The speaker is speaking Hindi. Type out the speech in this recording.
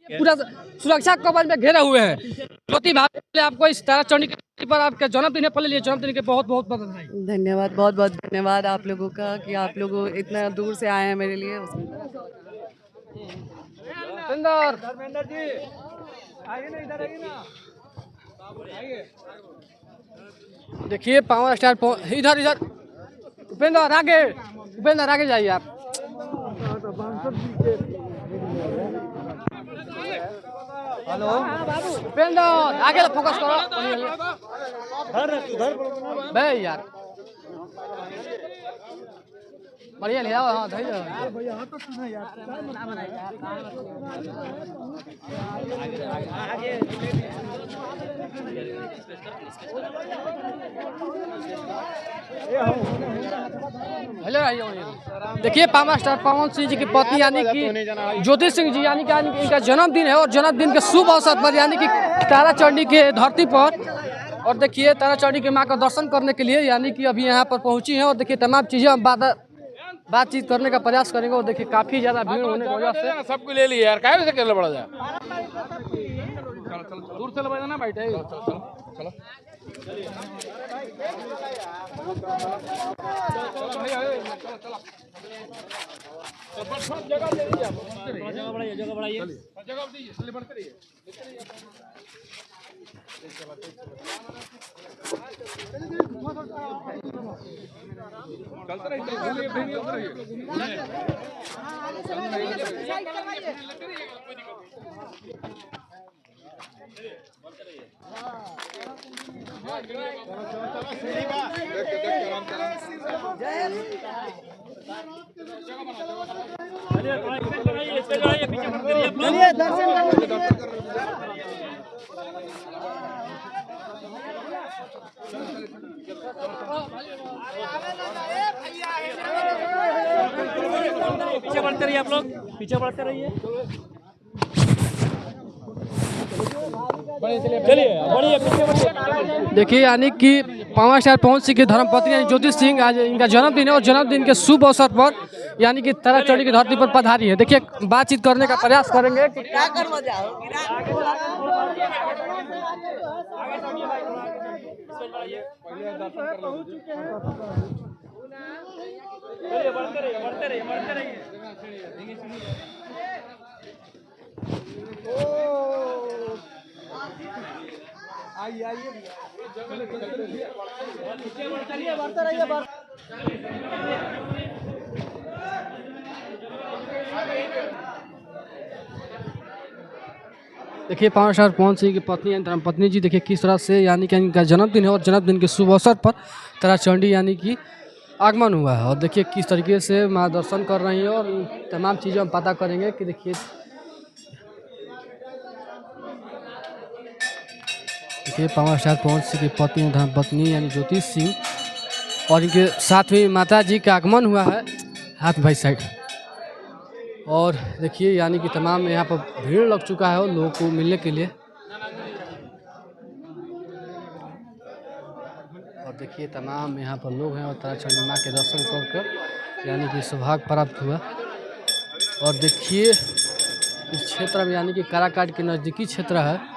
पूरा सुरक्षा कवच में घेरे हुए हैं। ज्योति भाभी आपको इस तारा चंडी के पर आपके जन्मदिन है, पहले लिए जन्मदिन के बहुत बहुत बधाई। धन्यवाद, बहुत बहुत धन्यवाद आप लोगों का कि आप लोग इतना दूर से आए हैं मेरे लिए। धर्मेंद्र जी आइए ना, इधर आइए ना। देखिए पावर स्टार इधर इधर उपेंद्र आगे जाइए आप। हेलो उपेंद्र आगे फोकस करो भाई यार, बढ़िया ले आओ। हाँ धैर्य भैया, हां तो सुनो यार, ना बनाए यार हेलो आइए। देखिए पावर स्टार पवन सिंह जी की पत्नी यानी कि ज्योति सिंह जी यानी कि इनका जन्मदिन है और जन्मदिन के शुभ अवसर पर यानी कि तारा चंडी के धरती पर, और देखिए तारा चंडी के मां का दर्शन करने के लिए यानी कि अभी यहाँ पर पहुंची हैं। और देखिए तमाम चीजें हम बातचीत करने का प्रयास करेंगे। और देखिए काफी ज्यादा भीड़ होने की वजह से सबको ले लिया यार, काहे से केरला पड़ा जा। चलो चलो दूर से ले ना बैठे, चलो जगह दे दीजिए, जगह बढ़ाइए, जगह दीजिए, चलिए बढ़ते रहिए। चलते रहिए, पीछे बढ़ते रहिए आप लोग, पीछे बढ़ते रहिए। देखिए यानी कि पावर स्टार पवन सिंह की धर्मपत्नी यानी ज्योति सिंह आज इनका जन्मदिन है और जन्मदिन के शुभ अवसर पर यानी कि तारा चंडी की धरती पर पधारी है। देखिए बातचीत करने का प्रयास करेंगे कि क्या करवा देखिए पावर स्टार पवन सिंह की पत्नी यानी धर्मपत्नी जी देखिए किस तरह से यानी कि इनका जन्मदिन है और जन्मदिन के शुभ अवसर पर तारा चंडी यानी कि आगमन हुआ है। और देखिए किस तरीके से माँ दर्शन कर रही है और तमाम चीज़ें हम पता करेंगे कि देखिए पावर स्टार पवन सिंह की पत्नी धर्मपत्नी यानी ज्योति सिंह और इनके साथ में माता जी का आगमन हुआ है। हाथ भाई साइड। और देखिए यानी कि तमाम यहाँ पर भीड़ लग चुका है लोगों को मिलने के लिए। और देखिए तमाम यहाँ पर लोग हैं और तारा चंडी माँ के दर्शन कर यानी कि सौभाग्य प्राप्त हुआ। और देखिए इस क्षेत्र में यानी कि काराकाट के नज़दीकी क्षेत्र है।